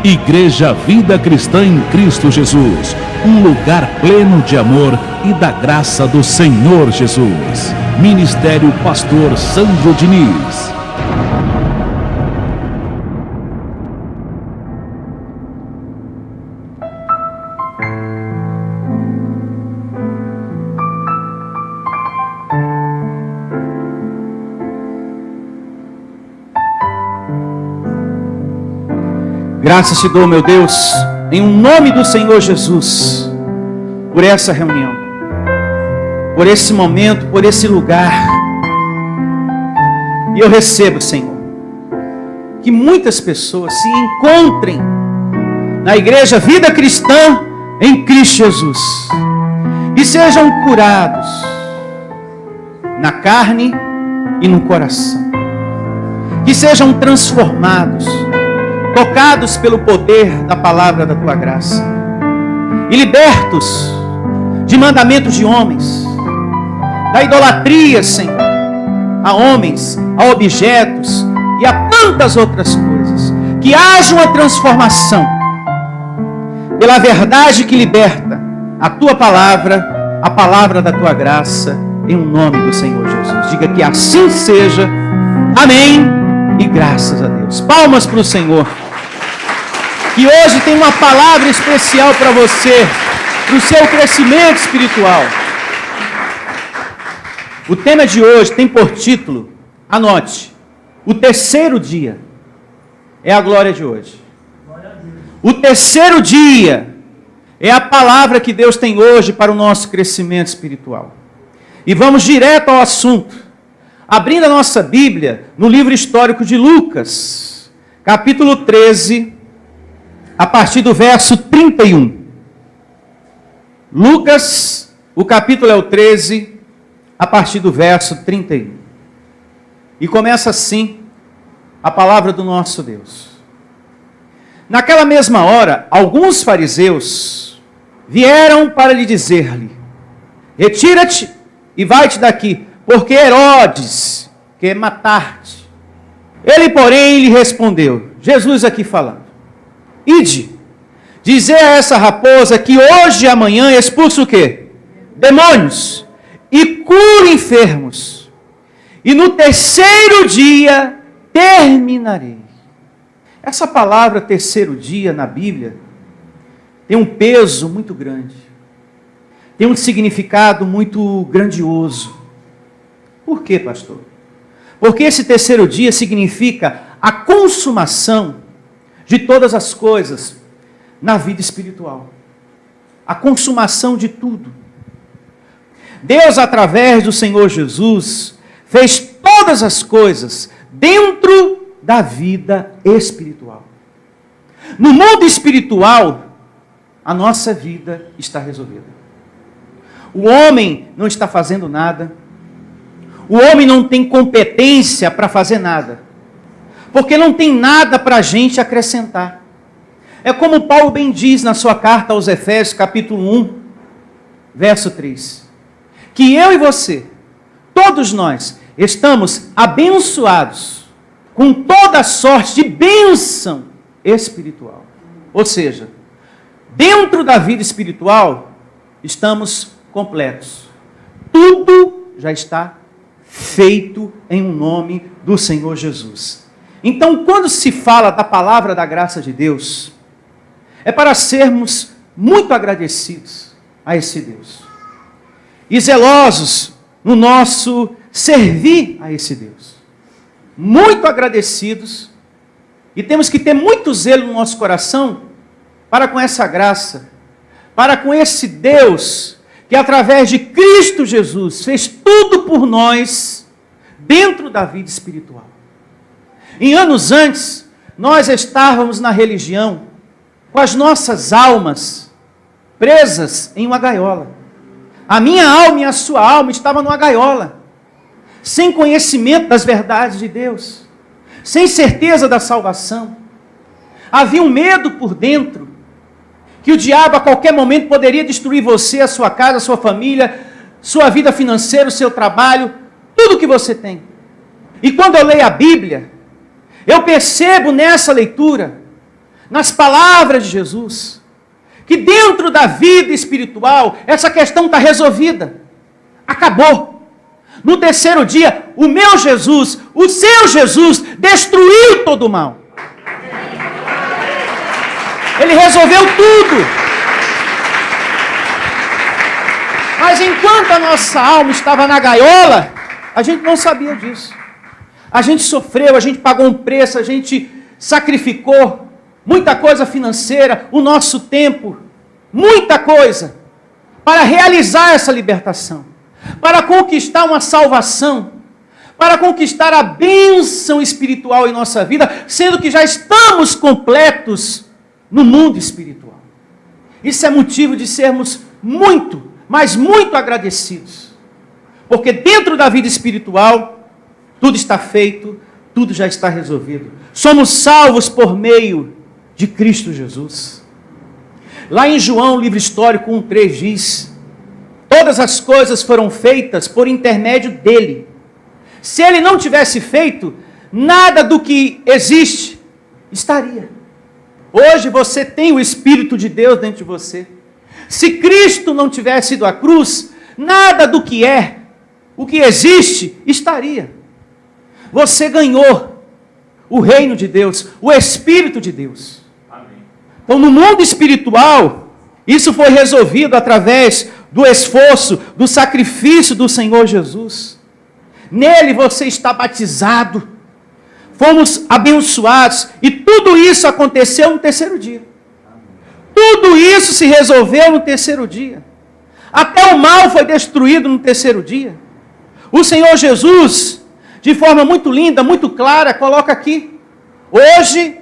Igreja Vida Cristã em Cristo Jesus, um lugar pleno de amor e da graça do Senhor Jesus. Ministério Pastor Sandro Diniz. Graças te dou, meu Deus, em nome do Senhor Jesus, por essa reunião, por esse momento, por esse lugar. E eu recebo, Senhor, que muitas pessoas se encontrem na Igreja Vida Cristã em Cristo Jesus e sejam curados na carne e no coração, que sejam transformados, tocados pelo poder da palavra da tua graça e libertos de mandamentos de homens, da idolatria, Senhor, a homens, a objetos e a tantas outras coisas. Que haja uma transformação pela verdade que liberta, a tua palavra, a palavra da tua graça, em nome do Senhor Jesus. Diga que assim seja. Amém e graças a Deus. Palmas para o Senhor. Que hoje tem uma palavra especial para você, para o seu crescimento espiritual. O tema de hoje tem por título, anote, o terceiro dia é a glória de hoje. O terceiro dia é a palavra que Deus tem hoje para o nosso crescimento espiritual. E vamos direto ao assunto, abrindo a nossa Bíblia no livro histórico de Lucas, capítulo 13, a partir do verso 31. Lucas, o capítulo é o 13, a partir do verso 31. E começa assim a palavra do nosso Deus. Naquela mesma hora, alguns fariseus vieram para lhe dizer-lhe: retira-te e vai-te daqui, porque Herodes quer matar-te. Ele, porém, lhe respondeu, Jesus aqui falando: ide, dizer a essa raposa que hoje e amanhã expulsa o quê? Demônios, e cura enfermos, e no terceiro dia terminarei. Essa palavra terceiro dia na Bíblia tem um peso muito grande, tem um significado muito grandioso. Por quê, pastor? Porque esse terceiro dia significa a consumação de todas as coisas na vida espiritual. A consumação de tudo. Deus, através do Senhor Jesus, fez todas as coisas dentro da vida espiritual. No mundo espiritual, a nossa vida está resolvida. O homem não está fazendo nada. O homem não tem competência para fazer nada. Porque não tem nada para a gente acrescentar. É como Paulo bem diz na sua carta aos Efésios, capítulo 1, verso 3. Que eu e você, todos nós, estamos abençoados com toda sorte de bênção espiritual. Ou seja, dentro da vida espiritual, estamos completos. Tudo já está feito em nome do Senhor Jesus. Então, quando se fala da palavra da graça de Deus, é para sermos muito agradecidos a esse Deus. E zelosos no nosso servir a esse Deus. Muito agradecidos. E temos que ter muito zelo no nosso coração para com essa graça, para com esse Deus que através de Cristo Jesus fez tudo por nós dentro da vida espiritual. Em anos antes, nós estávamos na religião com as nossas almas presas em uma gaiola. A minha alma e a sua alma estavam numa gaiola, sem conhecimento das verdades de Deus, sem certeza da salvação. Havia um medo por dentro, que o diabo a qualquer momento poderia destruir você, a sua casa, a sua família, sua vida financeira, o seu trabalho, tudo que você tem. E quando eu leio a Bíblia, eu percebo nessa leitura, nas palavras de Jesus, que dentro da vida espiritual, essa questão está resolvida. Acabou. No terceiro dia, o meu Jesus, o seu Jesus, destruiu todo o mal. Ele resolveu tudo. Mas enquanto a nossa alma estava na gaiola, a gente não sabia disso. A gente sofreu, a gente pagou um preço, a gente sacrificou muita coisa financeira, o nosso tempo, muita coisa, para realizar essa libertação, para conquistar uma salvação, para conquistar a bênção espiritual em nossa vida, sendo que já estamos completos no mundo espiritual. Isso é motivo de sermos muito, mas muito agradecidos, porque dentro da vida espiritual, tudo está feito, tudo já está resolvido. Somos salvos por meio de Cristo Jesus. Lá em João, livro histórico 1:3 diz: todas as coisas foram feitas por intermédio dele. Se ele não tivesse feito, nada do que existe estaria. Hoje você tem o Espírito de Deus dentro de você. Se Cristo não tivesse ido à cruz, nada do que é, o que existe, estaria. Você ganhou o reino de Deus, o Espírito de Deus. Amém. Então, no mundo espiritual, isso foi resolvido através do esforço, do sacrifício do Senhor Jesus. Nele você está batizado, fomos abençoados, e tudo isso aconteceu no terceiro dia. Tudo isso se resolveu no terceiro dia. Até o mal foi destruído no terceiro dia. O Senhor Jesus, de forma muito linda, muito clara, coloca aqui: hoje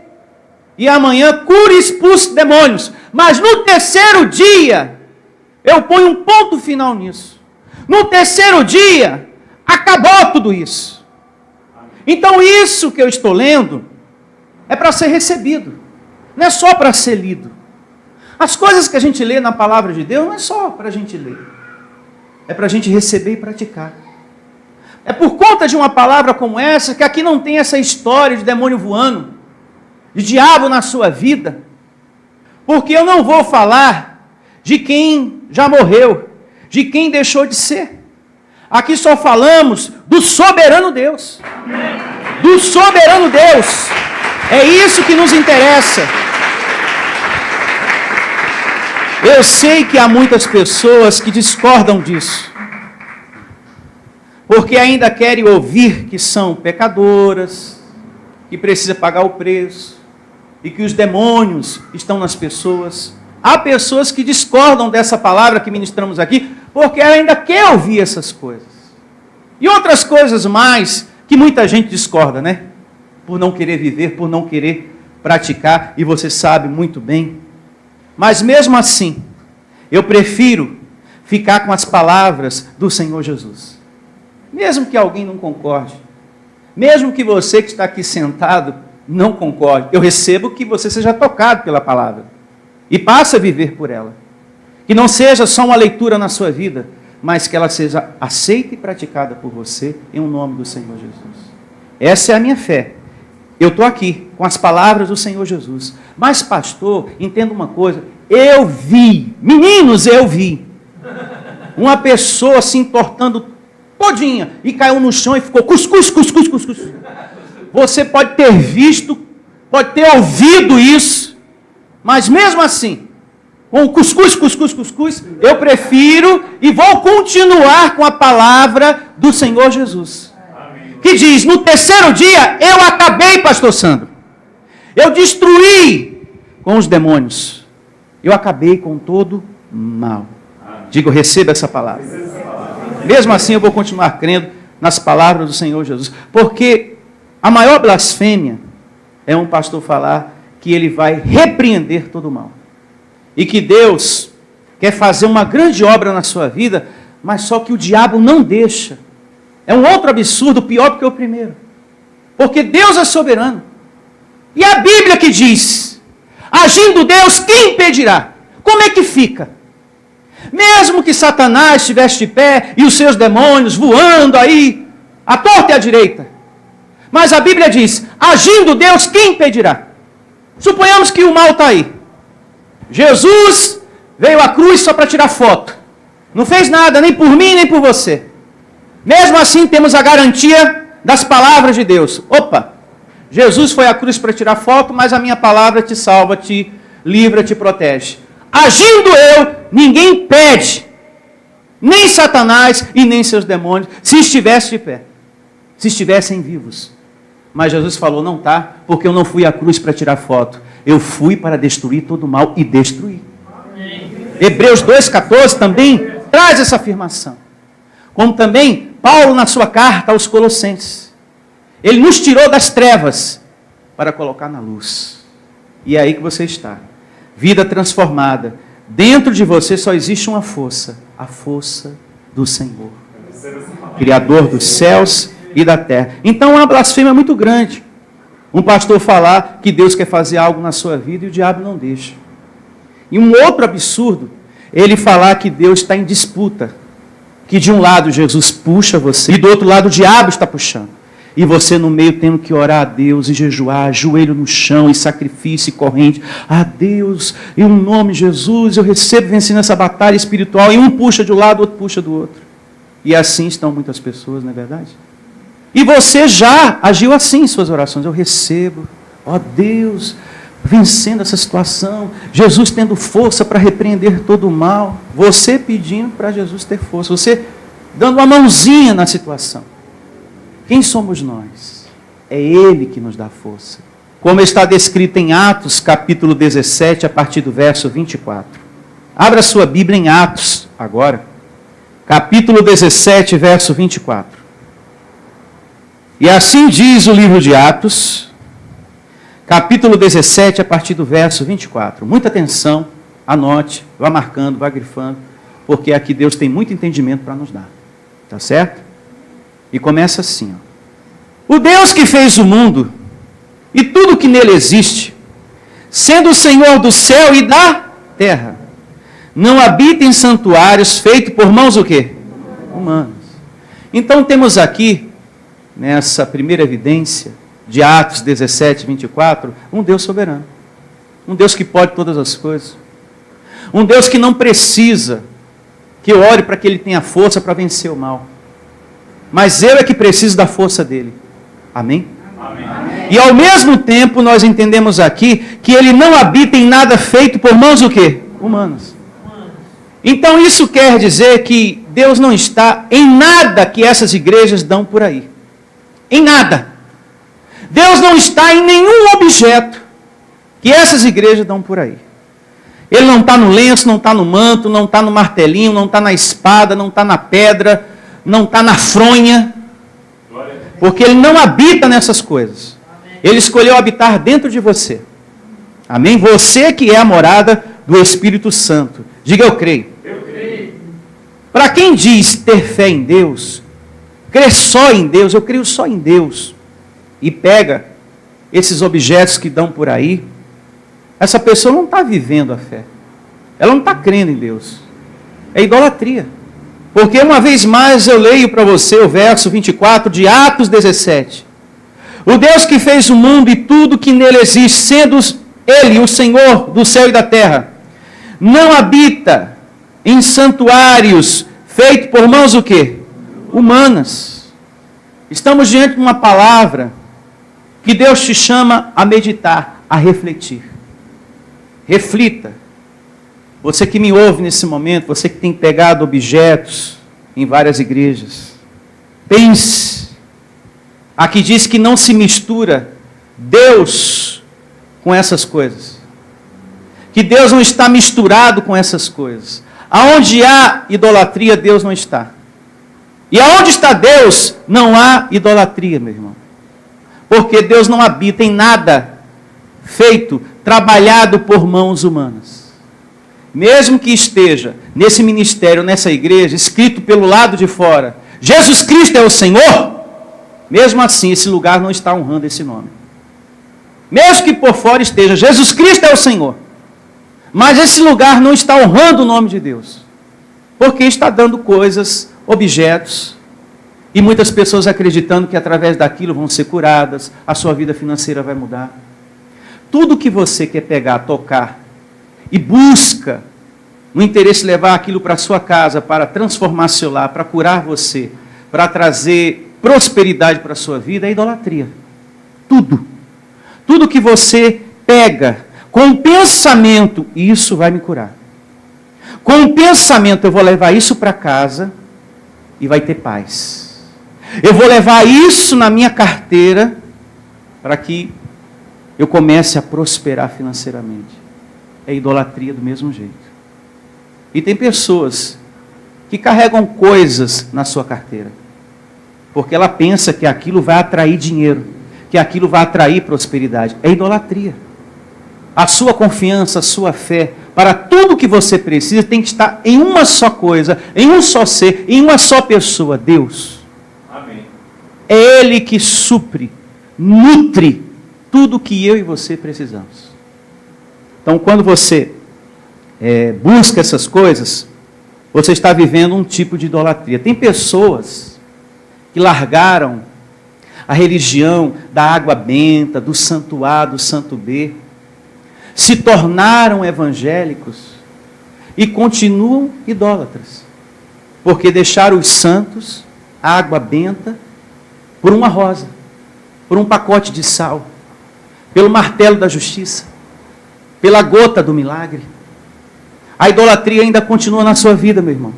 e amanhã cura e expulse demônios, mas no terceiro dia, eu ponho um ponto final nisso. No terceiro dia, acabou tudo isso. Então isso que eu estou lendo, é para ser recebido, não é só para ser lido. As coisas que a gente lê na palavra de Deus, não é só para a gente ler, é para a gente receber e praticar. É por conta de uma palavra como essa, que aqui não tem essa história de demônio voando, de diabo na sua vida, porque eu não vou falar de quem já morreu, de quem deixou de ser. Aqui só falamos do soberano Deus. Do soberano Deus. É isso que nos interessa. Eu sei que há muitas pessoas que discordam disso, porque ainda querem ouvir que são pecadoras, que precisa pagar o preço, e que os demônios estão nas pessoas. Há pessoas que discordam dessa palavra que ministramos aqui, porque ela ainda quer ouvir essas coisas. E outras coisas mais, que muita gente discorda, né? Por não querer viver, por não querer praticar, e você sabe muito bem. Mas mesmo assim, eu prefiro ficar com as palavras do Senhor Jesus. Mesmo que alguém não concorde, mesmo que você que está aqui sentado não concorde, eu recebo que você seja tocado pela palavra e passe a viver por ela. Que não seja só uma leitura na sua vida, mas que ela seja aceita e praticada por você em nome do Senhor Jesus. Essa é a minha fé. Eu estou aqui com as palavras do Senhor Jesus. Mas, pastor, entenda uma coisa. Eu vi, meninos, eu vi uma pessoa se entortando todinha e caiu no chão e ficou cuscuz, cuscuz, cuscuz. Você pode ter visto, pode ter ouvido isso, mas mesmo assim, com o cuscuz, cuscuz, cuscuz, eu prefiro e vou continuar com a palavra do Senhor Jesus. Que diz: no terceiro dia eu acabei, pastor Sandro. Eu destruí com os demônios. Eu acabei com todo mal. Digo, receba essa palavra. Mesmo assim eu vou continuar crendo nas palavras do Senhor Jesus. Porque a maior blasfêmia é um pastor falar que ele vai repreender todo o mal. E que Deus quer fazer uma grande obra na sua vida, mas só que o diabo não deixa. É um outro absurdo, pior do que o primeiro. Porque Deus é soberano. E a Bíblia que diz: agindo Deus, quem impedirá? Como é que fica? Mesmo que Satanás estivesse de pé e os seus demônios voando aí, à torta e à direita. Mas a Bíblia diz: agindo Deus, quem impedirá? Suponhamos que o mal está aí. Jesus veio à cruz só para tirar foto. Não fez nada, nem por mim, nem por você. Mesmo assim, temos a garantia das palavras de Deus. Opa, Jesus foi à cruz para tirar foto, mas a minha palavra te salva, te livra, te protege. Agindo eu, ninguém pede, nem Satanás e nem seus demônios, se estivesse de pé, se estivessem vivos. Mas Jesus falou, não tá, porque eu não fui à cruz para tirar foto. Eu fui para destruir todo o mal e destruir. Hebreus 2,14 também traz essa afirmação. Como também Paulo na sua carta aos Colossenses. Ele nos tirou das trevas para colocar na luz. E é aí que você está. Vida transformada. Dentro de você só existe uma força. A força do Senhor. Criador dos céus e da terra. Então é uma blasfêmia muito grande. Um pastor falar que Deus quer fazer algo na sua vida e o diabo não deixa. E um outro absurdo, ele falar que Deus está em disputa. Que de um lado Jesus puxa você e do outro lado o diabo está puxando. E você no meio tendo que orar a Deus e jejuar, joelho no chão e sacrifício e corrente. Ah, Deus, em nome de Jesus, eu recebo vencendo essa batalha espiritual. E um puxa de um lado, o outro puxa do outro. E assim estão muitas pessoas, não é verdade? E você já agiu assim em suas orações. Eu recebo, ó Deus, vencendo essa situação. Jesus tendo força para repreender todo o mal. Você pedindo para Jesus ter força. Você dando uma mãozinha na situação. Quem somos nós? É Ele que nos dá força. Como está descrito em Atos, capítulo 17, a partir do verso 24. Abra sua Bíblia em Atos, agora. Capítulo 17, verso 24. E assim diz o livro de Atos, capítulo 17, a partir do verso 24. Muita atenção, anote, vá marcando, vá grifando, porque aqui Deus tem muito entendimento para nos dar. Tá certo? E começa assim, ó. O Deus que fez o mundo e tudo que nele existe, sendo o Senhor do céu e da terra, não habita em santuários feitos por mãos o quê? Humanas. Então temos aqui, nessa primeira evidência de Atos 17, 24, um Deus soberano. Um Deus que pode todas as coisas. Um Deus que não precisa que eu ore para que Ele tenha força para vencer o mal. Mas eu é que preciso da força dele. Amém? Amém? E ao mesmo tempo nós entendemos aqui que ele não habita em nada feito por mãos o quê? Humanas. Então isso quer dizer que Deus não está em nada que essas igrejas dão por aí. Em nada. Deus não está em nenhum objeto que essas igrejas dão por aí. Ele não está no lenço, não está no manto, não está no martelinho, não está na espada, não está na pedra, não está na fronha, porque Ele não habita nessas coisas. Ele escolheu habitar dentro de você. Amém? Você que é a morada do Espírito Santo. Diga, eu creio. Eu creio. Para quem diz ter fé em Deus, crer só em Deus, eu creio só em Deus, e pega esses objetos que dão por aí, essa pessoa não está vivendo a fé. Ela não está crendo em Deus. É idolatria. Porque uma vez mais eu leio para você o verso 24 de Atos 17. O Deus que fez o mundo e tudo que nele existe, sendo Ele o Senhor do céu e da terra, não habita em santuários feitos por mãos o quê? Humanas. Estamos diante de uma palavra que Deus te chama a meditar, a refletir. Reflita. Você que me ouve nesse momento, você que tem pegado objetos em várias igrejas, pense. Aqui diz que não se mistura Deus com essas coisas. Que Deus não está misturado com essas coisas. Aonde há idolatria, Deus não está. E aonde está Deus, não há idolatria, meu irmão. Porque Deus não habita em nada feito, trabalhado por mãos humanas. Mesmo que esteja nesse ministério, nessa igreja, escrito pelo lado de fora, Jesus Cristo é o Senhor, mesmo assim esse lugar não está honrando esse nome. Mesmo que por fora esteja, Jesus Cristo é o Senhor, mas esse lugar não está honrando o nome de Deus, porque está dando coisas, objetos, e muitas pessoas acreditando que através daquilo vão ser curadas, a sua vida financeira vai mudar. Tudo que você quer pegar, tocar e busca no interesse de levar aquilo para a sua casa, para transformar seu lar, para curar você, para trazer prosperidade para a sua vida, é idolatria. Tudo. Tudo que você pega com o pensamento, isso vai me curar. Com o pensamento, eu vou levar isso para casa e vai ter paz. Eu vou levar isso na minha carteira para que eu comece a prosperar financeiramente. É idolatria do mesmo jeito. E tem pessoas que carregam coisas na sua carteira, porque ela pensa que aquilo vai atrair dinheiro, que aquilo vai atrair prosperidade. É idolatria. A sua confiança, a sua fé, para tudo que você precisa, tem que estar em uma só coisa, em um só ser, em uma só pessoa, Deus. Amém. É Ele que supre, nutre tudo que eu e você precisamos. Então, quando você busca essas coisas, você está vivendo um tipo de idolatria. Tem pessoas que largaram a religião da água benta, do santo A, do santo B, se tornaram evangélicos e continuam idólatras, porque deixaram os santos, a água benta, por uma rosa, por um pacote de sal, pelo martelo da justiça, pela gota do milagre. A idolatria ainda continua na sua vida, meu irmão.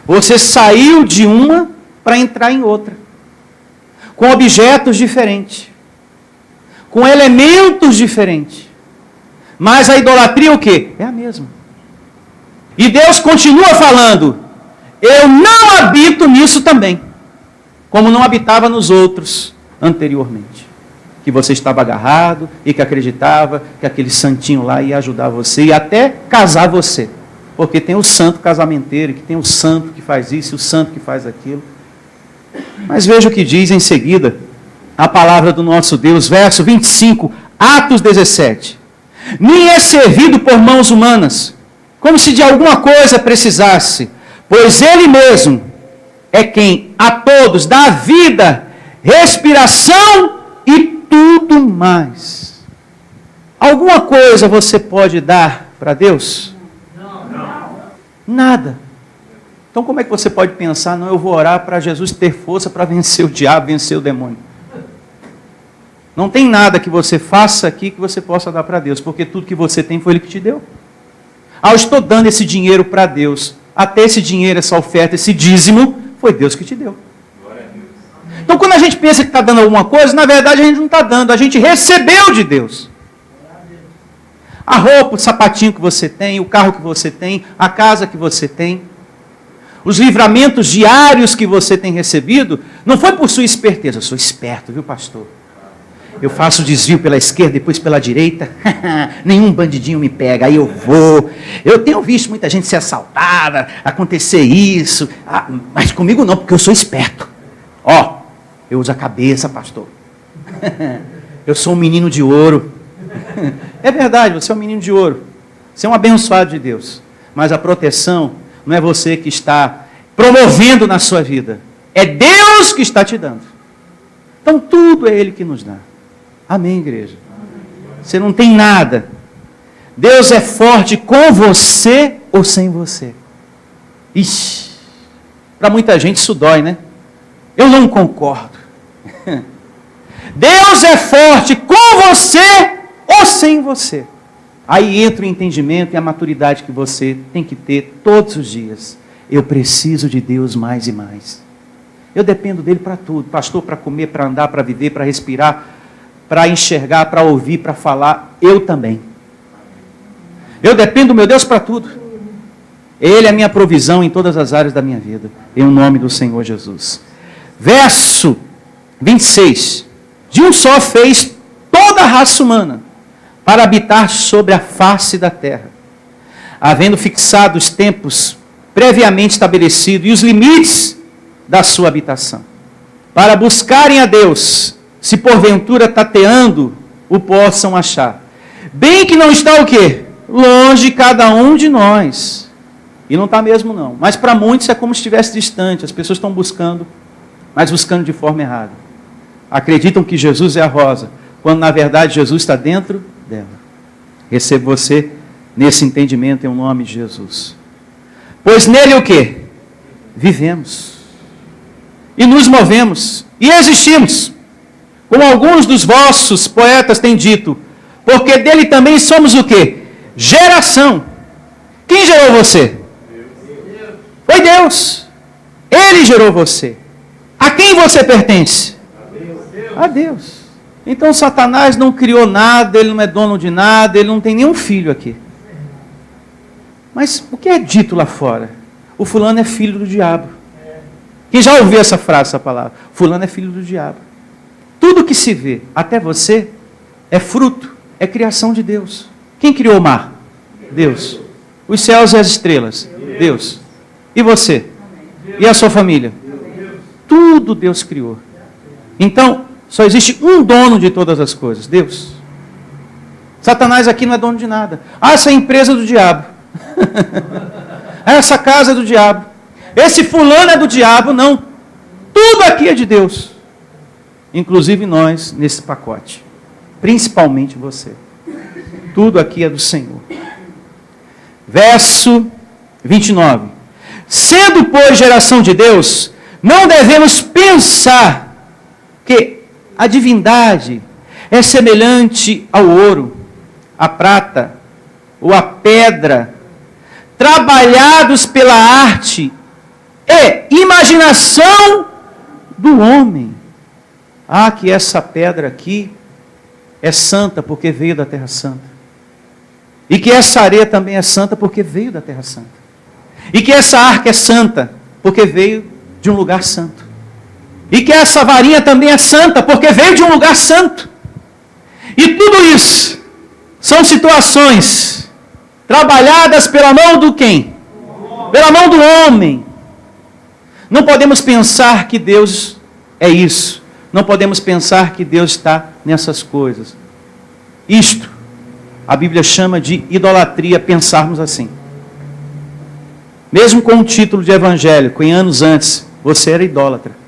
Você saiu de uma para entrar em outra, com objetos diferentes, com elementos diferentes. Mas a idolatria é o quê? É a mesma. E Deus continua falando, eu não habito nisso também, como não habitava nos outros anteriormente. Que você estava agarrado e que acreditava que aquele santinho lá ia ajudar você e até casar você. Porque tem o santo casamenteiro, que tem o santo que faz isso e o santo que faz aquilo. Mas veja o que diz em seguida a palavra do nosso Deus, verso 25, Atos 17. Nem é servido por mãos humanas, como se de alguma coisa precisasse, pois Ele mesmo é quem a todos dá vida, respiração e tudo mais. Alguma coisa você pode dar para Deus? Não. Nada. Então como é que você pode pensar, não, eu vou orar para Jesus ter força para vencer o diabo, vencer o demônio? Não tem nada que você faça aqui que você possa dar para Deus, porque tudo que você tem foi Ele que te deu. Eu estou dando esse dinheiro para Deus, até esse dinheiro, essa oferta, esse dízimo, foi Deus que te deu. Então quando a gente pensa que está dando alguma coisa, na verdade a gente não está dando, a gente recebeu de Deus. A roupa, o sapatinho que você tem, o carro que você tem, a casa que você tem, os livramentos diários que você tem recebido, não foi por sua esperteza. Eu sou esperto, viu, pastor? Eu faço desvio pela esquerda, depois pela direita, nenhum bandidinho me pega, aí eu vou. Eu tenho visto muita gente ser assaltada, acontecer isso, mas comigo não, porque eu sou esperto. Eu uso a cabeça, pastor. Eu sou um menino de ouro. É verdade, você é um menino de ouro. Você é um abençoado de Deus. Mas a proteção não é você que está promovendo na sua vida. É Deus que está te dando. Então tudo é Ele que nos dá. Amém, igreja? Você não tem nada. Deus é forte com você ou sem você. Ixi, para muita gente isso dói, né? Eu não concordo. Deus é forte com você ou sem você. Aí entra o entendimento e a maturidade que você tem que ter todos os dias. Eu preciso de Deus mais e mais. Eu dependo dele para tudo. Pastor, para comer, para andar, para viver, para respirar, para enxergar, para ouvir, para falar. Eu também. Eu dependo do meu Deus para tudo. Ele é a minha provisão em todas as áreas da minha vida. Em nome do Senhor Jesus. Verso 26. De um só fez toda a raça humana para habitar sobre a face da terra, havendo fixado os tempos previamente estabelecidos e os limites da sua habitação, para buscarem a Deus, se porventura tateando o possam achar. Bem que não está o quê? Longe cada um de nós. E não está mesmo não. Mas para muitos é como se estivesse distante. As pessoas estão buscando, mas buscando de forma errada. Acreditam que Jesus é a rosa, quando na verdade Jesus está dentro dela. Recebo você nesse entendimento em nome de Jesus. Pois nele o quê? Vivemos. E nos movemos. E existimos. Como alguns dos vossos poetas têm dito. Porque dele também somos o quê? Geração. Quem gerou você? Foi Deus. Ele gerou você. A quem você pertence? A Deus. Então Satanás não criou nada, ele não é dono de nada, ele não tem nenhum filho aqui. Mas o que é dito lá fora? O fulano é filho do diabo. Quem já ouviu essa frase, essa palavra? Fulano é filho do diabo. Tudo que se vê, até você, é fruto, é criação de Deus. Quem criou o mar? Deus. Os céus e as estrelas? Deus. E você? E a sua família? Tudo Deus criou. Então, só existe um dono de todas as coisas, Deus. Satanás aqui não é dono de nada. Ah, essa é a empresa do diabo. Essa casa é do diabo. Esse fulano é do diabo, não. Tudo aqui é de Deus. Inclusive nós, nesse pacote. Principalmente você. Tudo aqui é do Senhor. Verso 29. Sendo, pois, geração de Deus, não devemos pensar que a divindade é semelhante ao ouro, à prata ou à pedra, trabalhados pela arte e imaginação do homem. Ah, que essa pedra aqui é santa porque veio da Terra Santa. E que essa areia também é santa porque veio da Terra Santa. E que essa arca é santa porque veio de um lugar santo. E que essa varinha também é santa porque veio de um lugar santo. E tudo isso são situações trabalhadas pela mão do quem? Pela mão do homem. Não podemos pensar que Deus é isso. Não podemos pensar que Deus está nessas coisas. Isto, a Bíblia chama de idolatria, pensarmos assim. Mesmo com o título de evangélico, em anos antes, você era idólatra.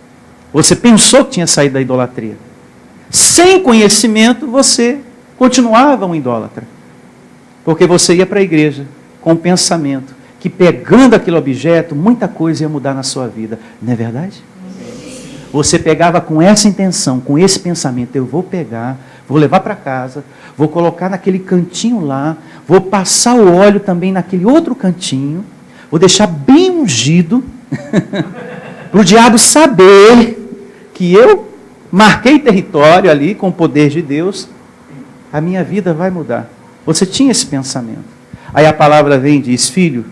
Você pensou que tinha saído da idolatria. Sem conhecimento, você continuava um idólatra. Porque você ia para a igreja com o pensamento que pegando aquele objeto, muita coisa ia mudar na sua vida. Não é verdade? Você pegava com essa intenção, com esse pensamento, eu vou pegar, vou levar para casa, vou colocar naquele cantinho lá, vou passar o óleo também naquele outro cantinho, vou deixar bem ungido, para o diabo saber que eu marquei território ali com o poder de Deus, a minha vida vai mudar. Você tinha esse pensamento. Aí a palavra vem e diz, filho,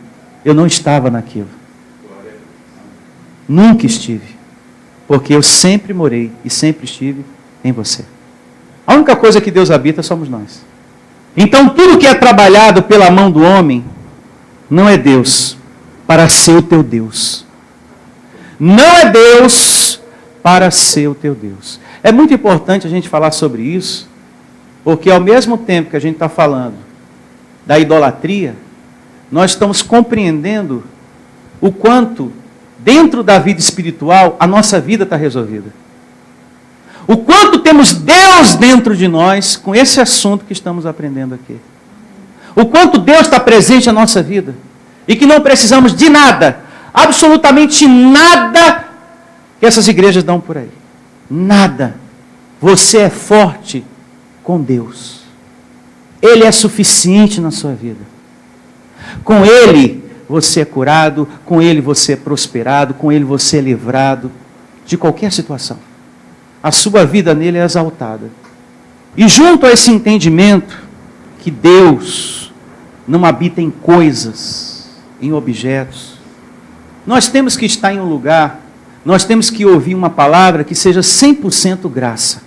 eu não estava naquilo. Nunca estive. Porque eu sempre morei e sempre estive em você. A única coisa que Deus habita somos nós. Então tudo que é trabalhado pela mão do homem, não é Deus para ser o teu Deus. Não é Deus para ser o teu Deus. É muito importante a gente falar sobre isso, porque ao mesmo tempo que a gente está falando da idolatria, nós estamos compreendendo o quanto, dentro da vida espiritual, a nossa vida está resolvida. O quanto temos Deus dentro de nós com esse assunto que estamos aprendendo aqui. O quanto Deus está presente na nossa vida. E que não precisamos de nada, absolutamente nada que essas igrejas dão por aí. Nada. Você é forte com Deus. Ele é suficiente na sua vida. Com Ele você é curado, com Ele você é prosperado, com Ele você é livrado de qualquer situação. A sua vida nele é exaltada. E junto a esse entendimento que Deus não habita em coisas, em objetos, nós temos que estar em um lugar, nós temos que ouvir uma palavra que seja 100% graça.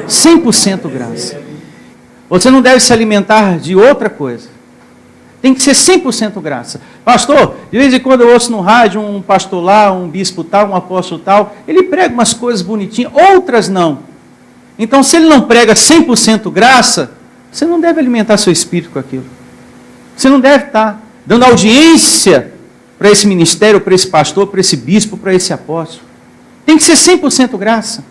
100% graça. Você não deve se alimentar de outra coisa. Tem que ser 100% graça. Pastor, de vez em quando eu ouço no rádio um pastor lá, um bispo tal, um apóstolo tal, ele prega umas coisas bonitinhas, outras não. Então, se ele não prega 100% graça, você não deve alimentar seu espírito com aquilo. Você não deve estar dando audiência para esse ministério, para esse pastor, para esse bispo, para esse apóstolo. Tem que ser 100% graça.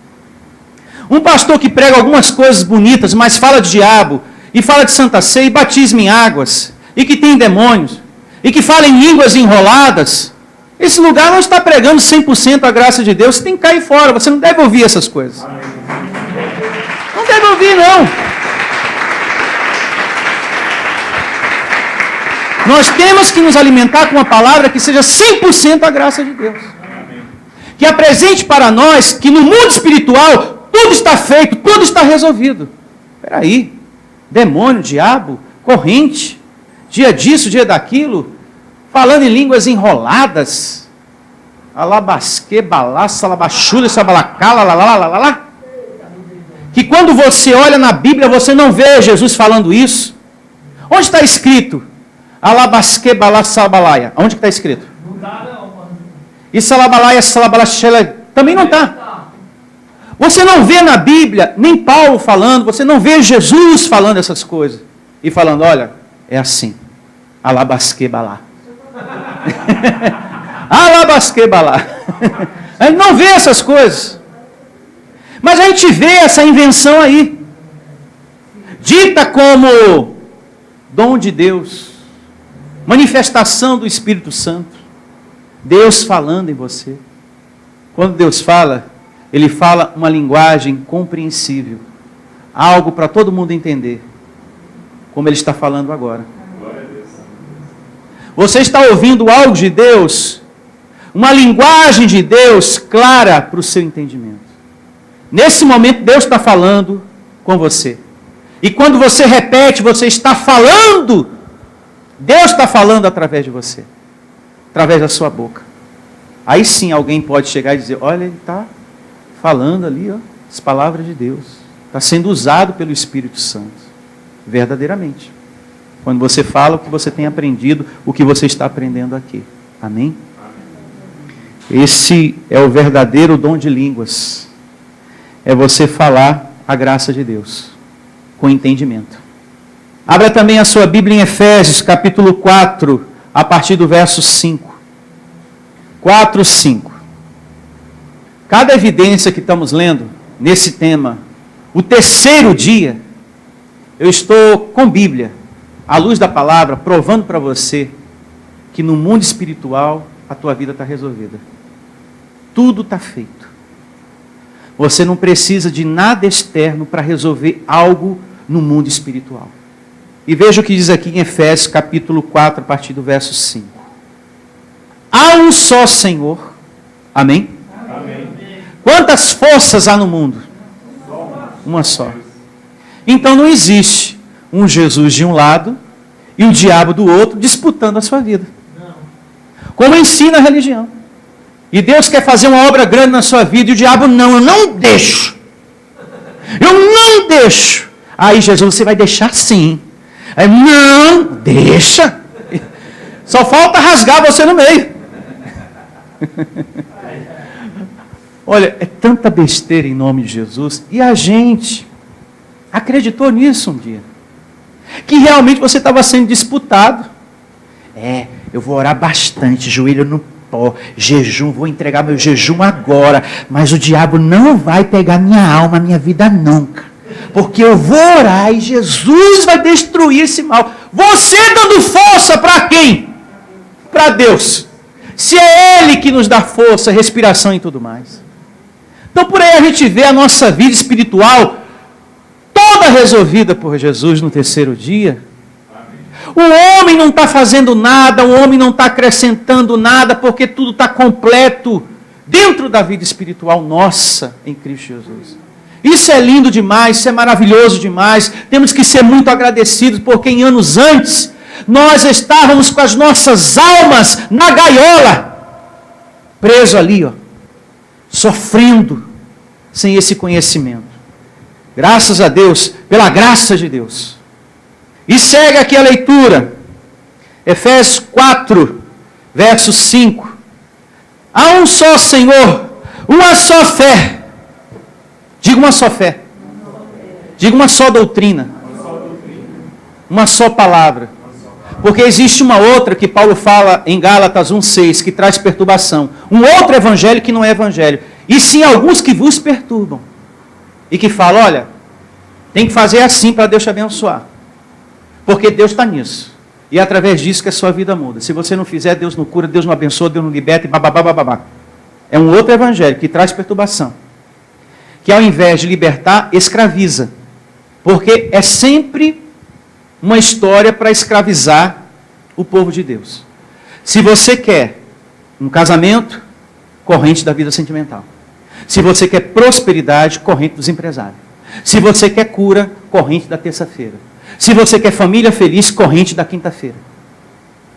Um pastor que prega algumas coisas bonitas, mas fala de diabo, e fala de Santa Ceia, e batismo em águas, e que tem demônios, e que fala em línguas enroladas, esse lugar não está pregando 100% a graça de Deus, você tem que cair fora, você não deve ouvir essas coisas. Não deve ouvir, não. Nós temos que nos alimentar com uma palavra que seja 100% a graça de Deus. Que apresente para nós que no mundo espiritual tudo está feito, tudo está resolvido. Espera aí, demônio, diabo, corrente, dia disso, dia daquilo, falando em línguas enroladas, alabasque, balaça, alabachula, sabalacala, lá. Que quando você olha na Bíblia, você não vê Jesus falando isso. Onde está escrito? Alabasque, balaça, salabalaia. Onde que está escrito? Não está não, mano. E salabalaia, salabalachela, também não está. Você não vê na Bíblia, nem Paulo falando, você não vê Jesus falando essas coisas. E falando, olha, é assim. Alabasque, balá. Alabasque, balá. A gente não vê essas coisas. Mas a gente vê essa invenção aí. Dita como dom de Deus. Manifestação do Espírito Santo. Deus falando em você. Quando Deus fala, Ele fala uma linguagem compreensível. Algo para todo mundo entender. Como Ele está falando agora. Você está ouvindo algo de Deus, uma linguagem de Deus clara para o seu entendimento. Nesse momento, Deus está falando com você. E quando você repete, você está falando. Deus está falando através de você. Através da sua boca. Aí sim alguém pode chegar e dizer, olha, ele está falando ali, ó, as palavras de Deus. Está sendo usado pelo Espírito Santo. Verdadeiramente. Quando você fala o que você tem aprendido, o que você está aprendendo aqui. Amém? Esse é o verdadeiro dom de línguas. É você falar a graça de Deus. Com entendimento. Abra também a sua Bíblia em Efésios, capítulo 4, a partir do verso 5. 4, 5. Cada evidência que estamos lendo nesse tema, o terceiro dia, eu estou com Bíblia, à luz da palavra, provando para você que no mundo espiritual a tua vida está resolvida. Tudo está feito. Você não precisa de nada externo para resolver algo no mundo espiritual. E veja o que diz aqui em Efésios capítulo 4, a partir do verso 5. Há um só Senhor. Amém? Amém. Quantas forças há no mundo? Uma só. Então não existe um Jesus de um lado e o diabo do outro disputando a sua vida. Como ensina a religião. E Deus quer fazer uma obra grande na sua vida e o diabo não, eu não deixo. Eu não deixo. Aí Jesus, você vai deixar sim. Aí, não, deixa. Só falta rasgar você no meio. Olha, é tanta besteira em nome de Jesus. E a gente acreditou nisso um dia. Que realmente você estava sendo disputado. Eu vou orar bastante, joelho no pó, jejum, vou entregar meu jejum agora. Mas o diabo não vai pegar minha alma, minha vida nunca. Porque eu vou orar e Jesus vai destruir esse mal. Você dando força para quem? Para Deus. Se é Ele que nos dá força, respiração e tudo mais. Então por aí a gente vê a nossa vida espiritual toda resolvida por Jesus no terceiro dia. O homem não está fazendo nada, o homem não está acrescentando nada, porque tudo está completo dentro da vida espiritual nossa em Cristo Jesus. Isso é lindo demais, isso é maravilhoso demais. Temos que ser muito agradecidos, porque em anos antes, nós estávamos com as nossas almas na gaiola, preso ali, ó, sofrendo, sem esse conhecimento. Graças a Deus, pela graça de Deus. E segue aqui a leitura. Efésios 4, verso 5. Há um só Senhor, uma só fé. Diga uma só fé. Diga uma só doutrina. Uma só palavra. Porque existe uma outra que Paulo fala em Gálatas 1,6, que traz perturbação. Um outro evangelho que não é evangelho. E sim alguns que vos perturbam. e que fala, olha, tem que fazer assim para Deus te abençoar. Porque Deus está nisso. E é através disso que a sua vida muda. Se você não fizer, Deus não cura, Deus não abençoa, Deus não liberta, e babá. É um outro evangelho que traz perturbação. Que ao invés de libertar, escraviza. Porque é sempre uma história para escravizar o povo de Deus. Se você quer um casamento, corrente da vida sentimental. Se você quer prosperidade, corrente dos empresários. Se você quer cura, corrente da terça-feira. Se você quer família feliz, corrente da quinta-feira.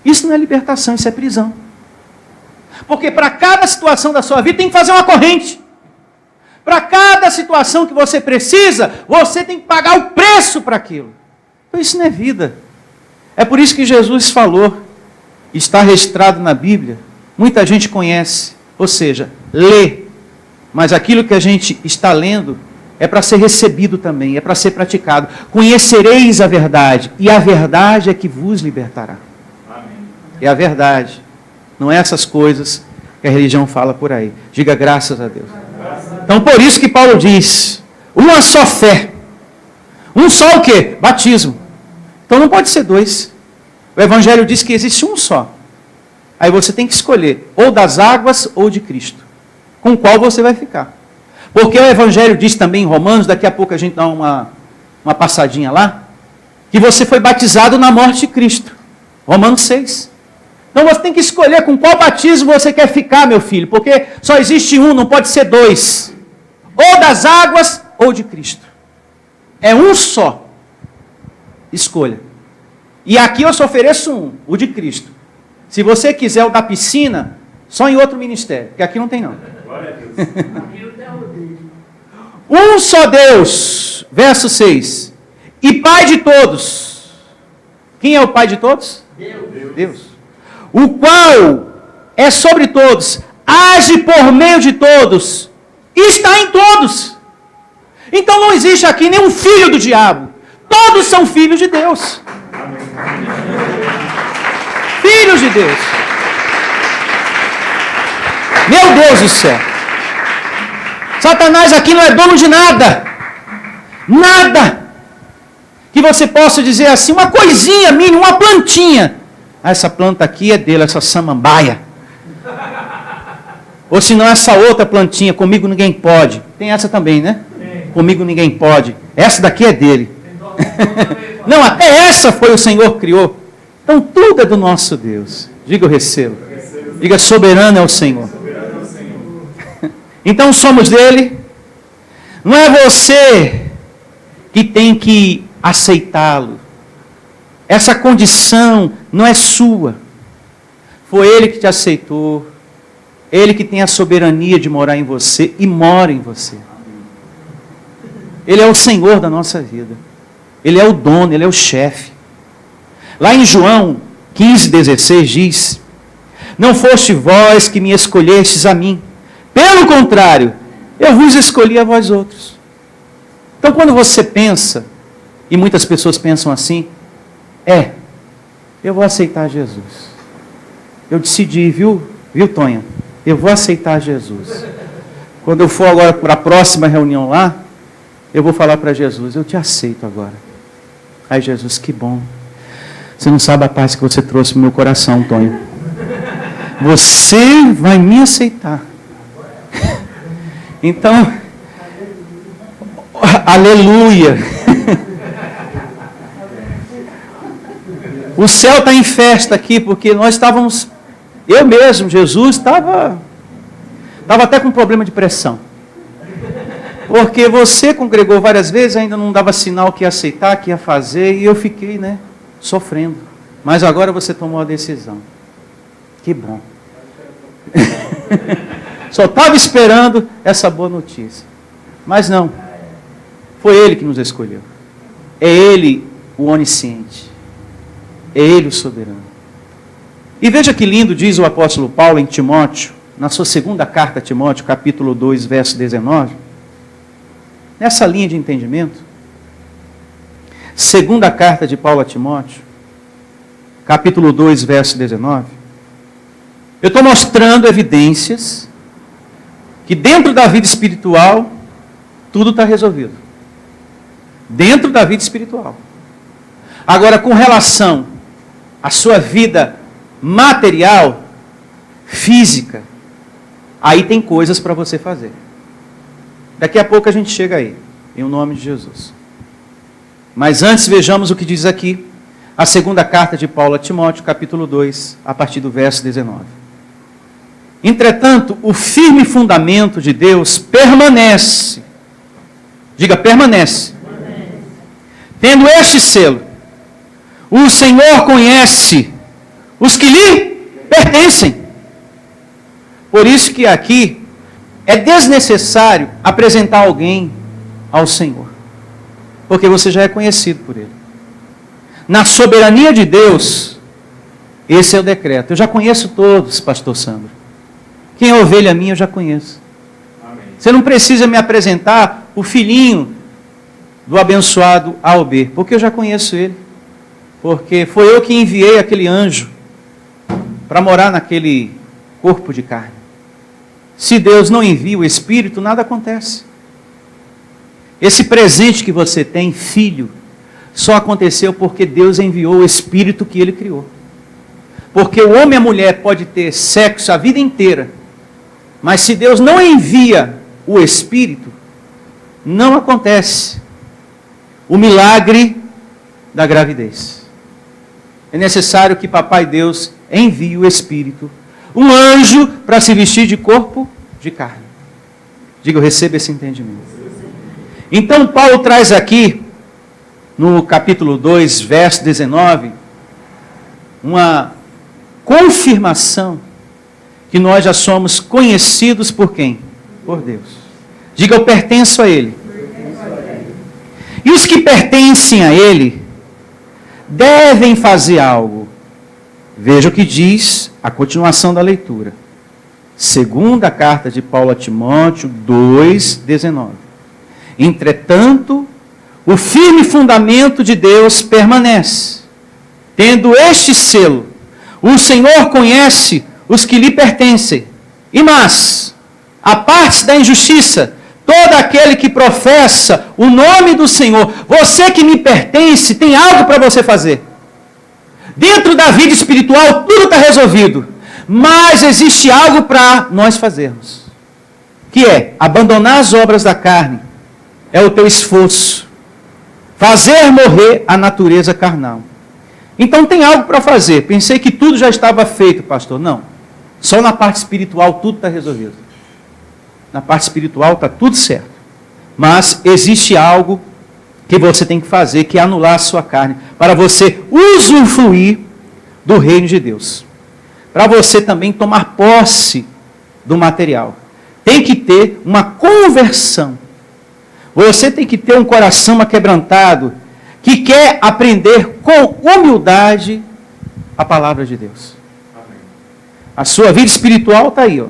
Isso não é libertação, isso é prisão. Porque para cada situação da sua vida tem que fazer uma corrente. Para cada situação que você precisa, você tem que pagar o preço para aquilo. Então isso não é vida. É por isso que Jesus falou, está registrado na Bíblia, muita gente conhece, ou seja, lê. Mas aquilo que a gente está lendo é para ser recebido também, é para ser praticado. Conhecereis a verdade, e a verdade é que vos libertará. Amém. É a verdade, não é essas coisas que a religião fala por aí. Diga graças a Deus. Então por isso que Paulo diz, uma só fé. Um só o quê? Batismo. Então não pode ser dois. O Evangelho diz que existe um só. Aí você tem que escolher, ou das águas ou de Cristo. Com qual você vai ficar. Porque o Evangelho diz também em Romanos, daqui a pouco a gente dá uma passadinha lá, que você foi batizado na morte de Cristo. Romanos 6. Então você tem que escolher com qual batismo você quer ficar, meu filho, porque só existe um, não pode ser dois. Ou das águas ou de Cristo. É um só. Escolha. E aqui eu só ofereço um, o de Cristo. Se você quiser o da piscina, só em outro ministério, porque aqui não tem não. Um só Deus, verso 6, e Pai de todos. Quem é o Pai de todos? Deus. O qual é sobre todos, age por meio de todos, e está em todos. Então não existe aqui nenhum filho do diabo. Todos são filhos de Deus. Filhos de Deus. Meu Deus do céu. Satanás aqui não é dono de nada. Nada. Que você possa dizer assim, uma coisinha mínima, uma plantinha. Ah, essa planta aqui é dele, essa samambaia. Ou se não, essa outra plantinha, comigo ninguém pode. Tem essa também, né? Comigo ninguém pode. Essa daqui é dele. Não, até essa foi o Senhor que criou. Então tudo é do nosso Deus. Diga eu recebo. Diga soberano é o Senhor. Então somos dele. Não é você que tem que aceitá-lo. Essa condição não é sua. Foi ele que te aceitou. Ele que tem a soberania de morar em você e mora em você. Ele é o Senhor da nossa vida. Ele é o dono, ele é o chefe. Lá em João 15,16 diz: não foste vós que me escolhestes a mim. Pelo contrário, eu vos escolhi a vós outros. Então quando você pensa, e muitas pessoas pensam assim, eu vou aceitar Jesus. Eu decidi, viu Tonha? Eu vou aceitar Jesus. Quando eu for agora para a próxima reunião lá, eu vou falar para Jesus, eu te aceito agora. Ai Jesus, que bom. Você não sabe a paz que você trouxe no meu coração, Tonho. Você vai me aceitar. Então, aleluia. O céu está em festa aqui, porque nós estávamos, eu mesmo, Jesus, estava até com problema de pressão. Porque você congregou várias vezes, ainda não dava sinal que ia aceitar, que ia fazer, e eu fiquei, sofrendo. Mas agora você tomou a decisão. Que bom. Só estava esperando essa boa notícia. Mas não. Foi Ele que nos escolheu. É Ele o onisciente. É Ele o soberano. E veja que lindo diz o apóstolo Paulo em Timóteo, na sua segunda carta a Timóteo, capítulo 2, verso 19. Nessa linha de entendimento, segunda carta de Paulo a Timóteo, capítulo 2, verso 19, eu estou mostrando evidências que dentro da vida espiritual tudo está resolvido. Dentro da vida espiritual. Agora, com relação à sua vida material, física, aí tem coisas para você fazer. Daqui a pouco a gente chega aí, em nome de Jesus. Mas antes vejamos o que diz aqui, a segunda carta de Paulo a Timóteo, capítulo 2, a partir do verso 19. Entretanto, o firme fundamento de Deus permanece. Diga, permanece. Tendo este selo, o Senhor conhece os que lhe pertencem. Por isso que aqui é desnecessário apresentar alguém ao Senhor, porque você já é conhecido por Ele. Na soberania de Deus, esse é o decreto. Eu já conheço todos, pastor Sandro. Quem é ovelha minha eu já conheço. Amém. Você não precisa me apresentar o filhinho do abençoado A ou B, porque eu já conheço ele. Porque foi eu que enviei aquele anjo para morar naquele corpo de carne. Se Deus não envia o Espírito, nada acontece. Esse presente que você tem, filho, só aconteceu porque Deus enviou o Espírito que Ele criou. Porque o homem e a mulher pode ter sexo a vida inteira, mas se Deus não envia o Espírito, não acontece o milagre da gravidez. É necessário que Papai Deus envie o Espírito, um anjo para se vestir de corpo de carne. Diga, eu recebo esse entendimento. Então Paulo traz aqui, no capítulo 2, verso 19, uma confirmação que nós já somos conhecidos por quem? Por Deus. Diga, eu pertenço a Ele. E os que pertencem a Ele devem fazer algo. Veja o que diz a continuação da leitura. Segunda carta de Paulo a Timóteo 2:19. Entretanto, o firme fundamento de Deus permanece. Tendo este selo, o Senhor conhece os que lhe pertencem. E mas, a parte da injustiça, todo aquele que professa o nome do Senhor, você que me pertence, tem algo para você fazer. Dentro da vida espiritual, tudo está resolvido. Mas existe algo para nós fazermos. Que é abandonar as obras da carne. É o teu esforço. Fazer morrer a natureza carnal. Então tem algo para fazer. Pensei que tudo já estava feito, pastor. Não. Só na parte espiritual tudo está resolvido. Na parte espiritual está tudo certo. Mas existe algo que você tem que fazer, que é anular a sua carne, para você usufruir do reino de Deus. Para você também tomar posse do material. Tem que ter uma conversão. Você tem que ter um coração aquebrantado, que quer aprender com humildade a palavra de Deus. Amém. A sua vida espiritual está aí, ó,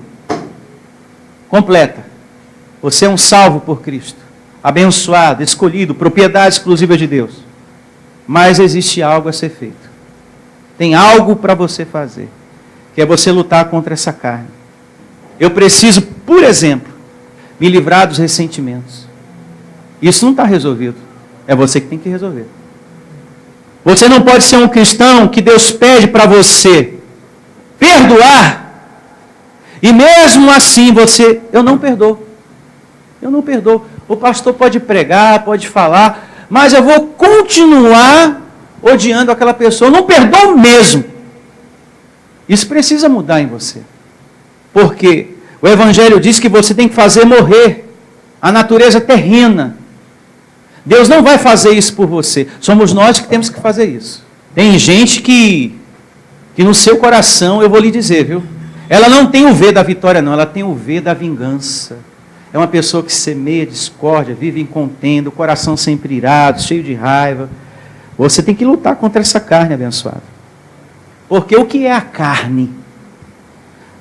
completa. Você é um salvo por Cristo, abençoado, escolhido, propriedade exclusiva de Deus. Mas existe algo a ser feito. Tem algo para você fazer, que é você lutar contra essa carne. Eu preciso, por exemplo, me livrar dos ressentimentos. Isso não está resolvido. É você que tem que resolver. Você não pode ser um cristão que Deus pede para você perdoar, e mesmo assim você, eu não perdoo. Eu não perdoo. O pastor pode pregar, pode falar, mas eu vou continuar odiando aquela pessoa. Eu não perdoo mesmo. Isso precisa mudar em você. Porque o Evangelho diz que você tem que fazer morrer a natureza terrena. Deus não vai fazer isso por você. Somos nós que temos que fazer isso. Tem gente que no seu coração, eu vou lhe dizer, viu? Ela não tem o V da vitória, não. Ela tem o V da vingança. É uma pessoa que semeia discórdia, vive em contenda, o coração sempre irado, cheio de raiva. Você tem que lutar contra essa carne, abençoada. Porque o que é a carne?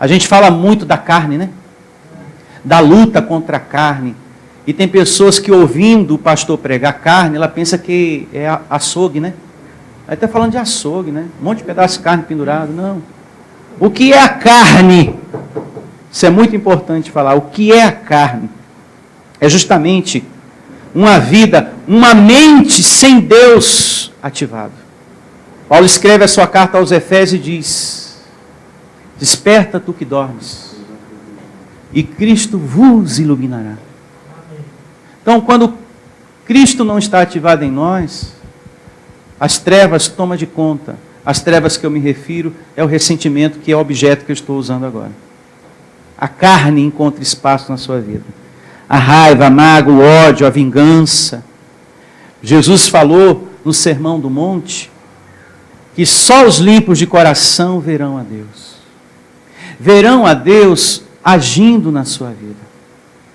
A gente fala muito da carne, né? Da luta contra a carne. E tem pessoas que, ouvindo o pastor pregar carne, ela pensa que é açougue, né? Aí está falando de açougue, né? Um monte de pedaço de carne pendurado. Não. O que é a carne? Isso é muito importante falar. O que é a carne? É justamente uma vida, uma mente sem Deus ativado. Paulo escreve a sua carta aos Efésios e diz: desperta tu que dormes, e Cristo vos iluminará. Então, quando Cristo não está ativado em nós, as trevas tomam de conta. As trevas que eu me refiro é o ressentimento, que é o objeto que eu estou usando agora. A carne encontra espaço na sua vida. A raiva, a mágoa, o ódio, a vingança. Jesus falou no Sermão do Monte que só os limpos de coração verão a Deus. Verão a Deus agindo na sua vida.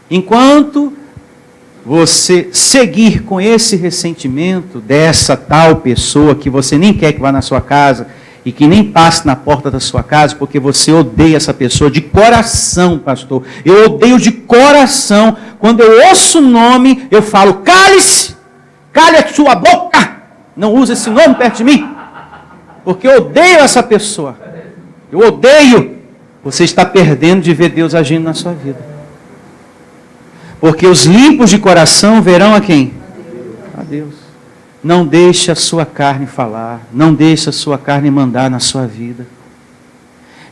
Enquanto você seguir com esse ressentimento dessa tal pessoa que você nem quer que vá na sua casa e que nem passe na porta da sua casa, porque você odeia essa pessoa de coração, pastor. Eu odeio de coração. Quando eu ouço o nome, eu falo: cale-se, cale a sua boca, não use esse nome perto de mim, porque eu odeio essa pessoa. Eu odeio. Você está perdendo de ver Deus agindo na sua vida. Porque os limpos de coração verão a quem? A Deus. Não deixe a sua carne falar. Não deixe a sua carne mandar na sua vida.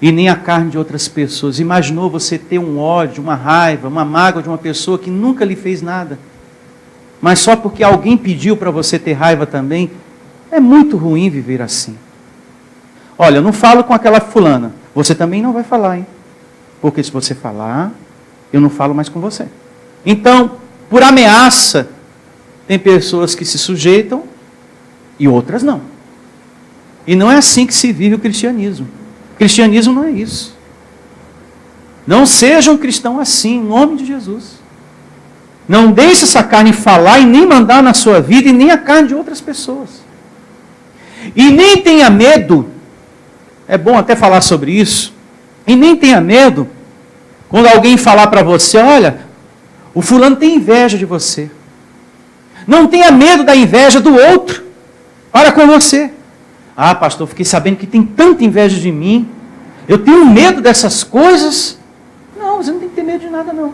E nem a carne de outras pessoas. Imaginou você ter um ódio, uma raiva, uma mágoa de uma pessoa que nunca lhe fez nada, mas só porque alguém pediu para você ter raiva também? É muito ruim viver assim. Olha, eu não falo com aquela fulana. Você também não vai falar, hein? Porque se você falar, eu não falo mais com você. Então, por ameaça, tem pessoas que se sujeitam e outras não. E não é assim que se vive o cristianismo. O cristianismo não é isso. Não seja um cristão assim, em nome de Jesus. Não deixe essa carne falar e nem mandar na sua vida, e nem a carne de outras pessoas. E nem tenha medo, é bom até falar sobre isso, e nem tenha medo quando alguém falar para você: olha, o fulano tem inveja de você. Não tenha medo da inveja do outro para com você. Ah, pastor, fiquei sabendo que tem tanta inveja de mim. Eu tenho medo dessas coisas. Não, você não tem que ter medo de nada, não.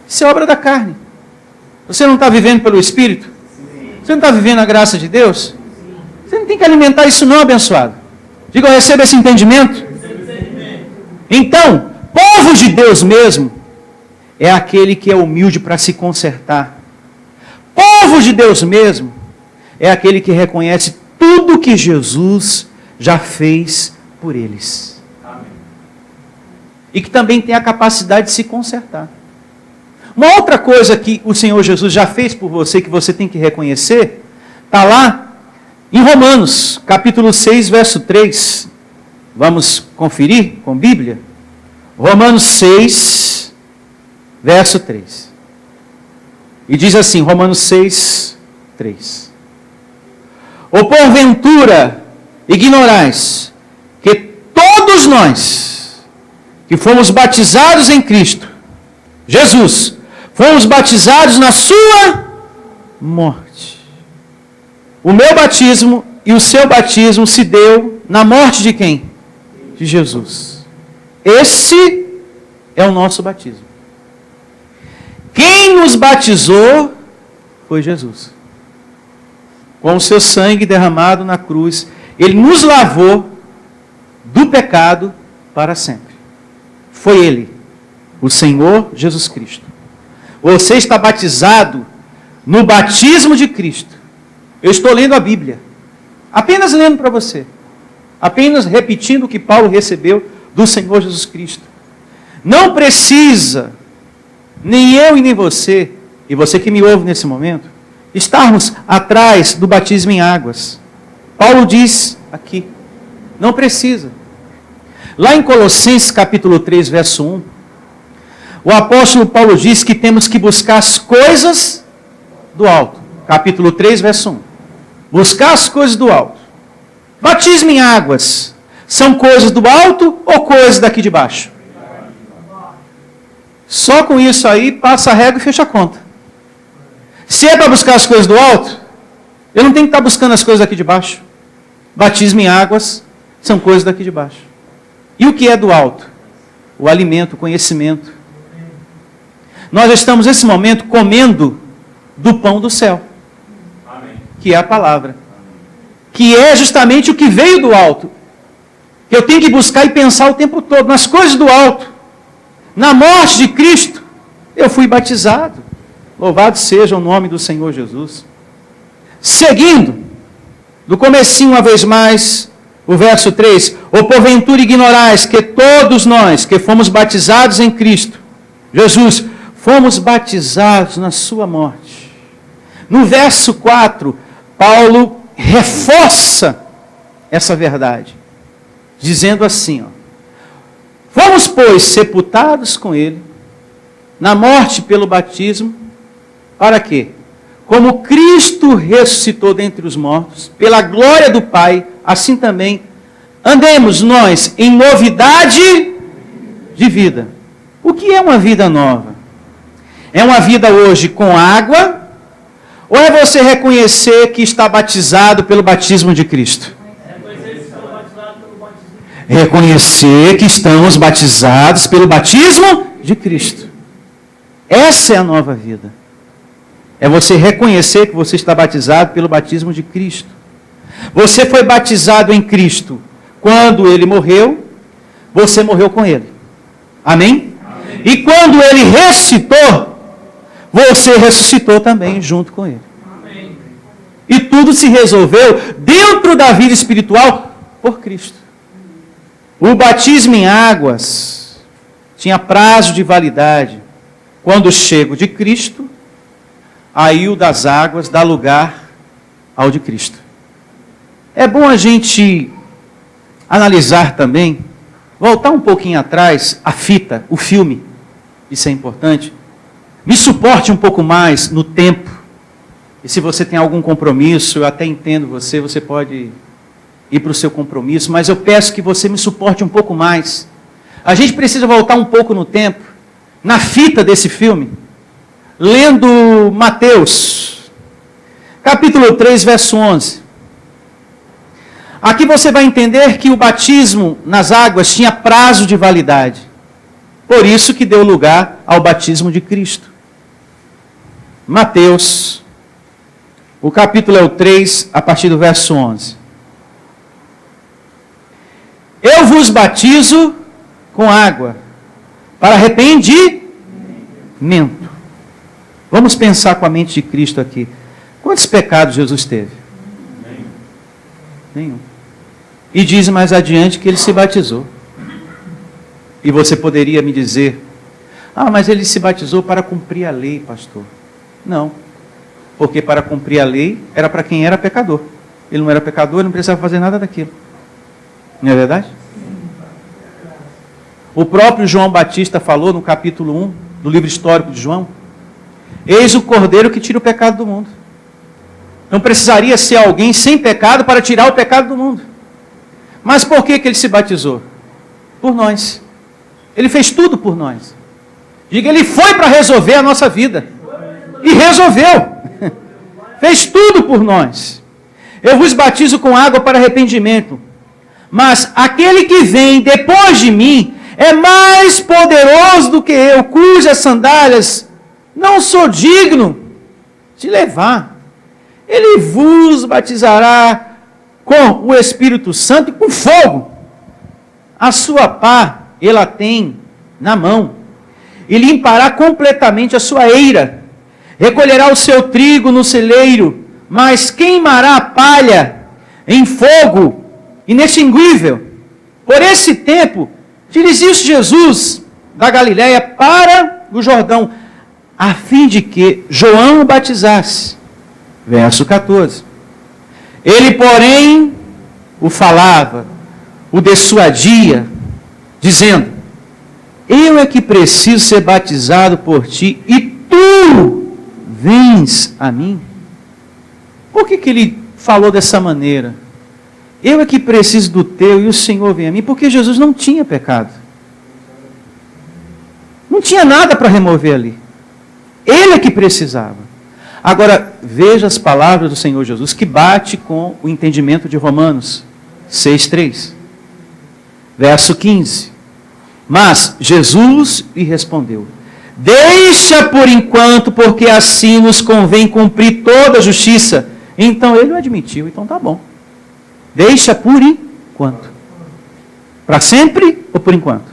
Isso é obra da carne. Você não está vivendo pelo Espírito? Você não está vivendo a graça de Deus? Você não tem que alimentar isso não, abençoado. Diga: eu recebo esse entendimento. Então, povo de Deus mesmo é aquele que é humilde para se consertar. Povo de Deus mesmo é aquele que reconhece tudo que Jesus já fez por eles. Amém. E que também tem a capacidade de se consertar. Uma outra coisa que o Senhor Jesus já fez por você, que você tem que reconhecer, está lá em Romanos, capítulo 6, verso 3. Vamos conferir com Bíblia? Romanos 6, verso 3. E diz assim, Romanos 6, 3. Ou porventura ignorais que todos nós que fomos batizados em Cristo Jesus, fomos batizados na sua morte. O meu batismo e o seu batismo se deu na morte de quem? De Jesus. Esse é o nosso batismo. Quem nos batizou foi Jesus. Com o seu sangue derramado na cruz, Ele nos lavou do pecado para sempre. Foi Ele, o Senhor Jesus Cristo. Você está batizado no batismo de Cristo. Eu estou lendo a Bíblia. Apenas lendo para você. Apenas repetindo o que Paulo recebeu do Senhor Jesus Cristo. Não precisa, nem eu e nem você, e você que me ouve nesse momento, estarmos atrás do batismo em águas. Paulo diz aqui, não precisa. Lá em Colossenses capítulo 3, verso 1, o apóstolo Paulo diz que temos que buscar as coisas do alto. Capítulo 3, verso 1. Buscar as coisas do alto. Batismo em águas são coisas do alto ou coisas daqui de baixo? Só com isso aí, passa a régua e fecha a conta. Se é para buscar as coisas do alto, eu não tenho que estar buscando as coisas daqui de baixo. Batismo em águas são coisas daqui de baixo. E o que é do alto? O alimento, o conhecimento. Nós estamos nesse momento comendo do pão do céu, que é a palavra, que é justamente o que veio do alto, que eu tenho que buscar e pensar o tempo todo nas coisas do alto. Na morte de Cristo, eu fui batizado. Louvado seja o nome do Senhor Jesus. Seguindo, do comecinho uma vez mais, o verso 3, ou porventura ignorais que todos nós que fomos batizados em Cristo, Jesus, fomos batizados na sua morte. No verso 4, Paulo reforça essa verdade, dizendo assim, fomos, pois, sepultados com ele, na morte pelo batismo, para quê? Como Cristo ressuscitou dentre os mortos, pela glória do Pai, assim também andemos nós em novidade de vida. O que é uma vida nova? É uma vida hoje com água, ou é você reconhecer que está batizado pelo batismo de Cristo? Reconhecer que estamos batizados pelo batismo de Cristo. Essa é a nova vida. É você reconhecer que você está batizado pelo batismo de Cristo. Você foi batizado em Cristo quando Ele morreu, você morreu com Ele. Amém? Amém. E quando Ele ressuscitou, você ressuscitou também junto com Ele. Amém. E tudo se resolveu dentro da vida espiritual por Cristo. O batismo em águas tinha prazo de validade. Quando chego de Cristo, aí o das águas dá lugar ao de Cristo. É bom a gente analisar também, voltar um pouquinho atrás, a fita, o filme, isso é importante. Me suporte um pouco mais no tempo, e se você tem algum compromisso, eu até entendo você pode ir para o seu compromisso, mas eu peço que você me suporte um pouco mais. A gente precisa voltar um pouco no tempo, na fita desse filme, lendo Mateus, capítulo 3, verso 11. Aqui você vai entender que o batismo nas águas tinha prazo de validade. Por isso que deu lugar ao batismo de Cristo. Mateus, o capítulo é o 3, a partir do verso 11. Eu vos batizo com água, para arrependimento. Vamos pensar com a mente de Cristo aqui. Quantos pecados Jesus teve? Nenhum. E diz mais adiante que ele se batizou. E você poderia me dizer, mas ele se batizou para cumprir a lei, pastor. Não. Porque para cumprir a lei era para quem era pecador. Ele não era pecador, ele não precisava fazer nada daquilo. Não é verdade? O próprio João Batista falou no capítulo 1 do livro histórico de João: eis o cordeiro que tira o pecado do mundo. Não precisaria ser alguém sem pecado para tirar o pecado do mundo. Mas por que ele se batizou? Por nós. Ele fez tudo por nós. Diga, ele foi para resolver a nossa vida. E resolveu. Fez tudo por nós. Eu vos batizo com água para arrependimento. Mas aquele que vem depois de mim é mais poderoso do que eu, cujas sandálias não sou digno de levar. Ele vos batizará com o Espírito Santo e com fogo. A sua pá, ela tem na mão, e limpará completamente a sua eira. Recolherá o seu trigo no celeiro, mas queimará a palha em fogo inextinguível. Por esse tempo, dirigiu-se Jesus da Galiléia para o Jordão, a fim de que João o batizasse. Verso 14. Ele, porém, o falava, o dissuadia, dizendo: eu é que preciso ser batizado por ti, e tu vens a mim. Por que ele falou dessa maneira? Eu é que preciso do teu e o Senhor vem a mim, porque Jesus não tinha pecado. Não tinha nada para remover ali. Ele é que precisava. Agora, veja as palavras do Senhor Jesus, que bate com o entendimento de Romanos 6,3. Verso 15. Mas Jesus lhe respondeu: Deixa por enquanto, porque assim nos convém cumprir toda a justiça. Então ele o admitiu, então tá bom. Deixa por enquanto. Para sempre ou por enquanto?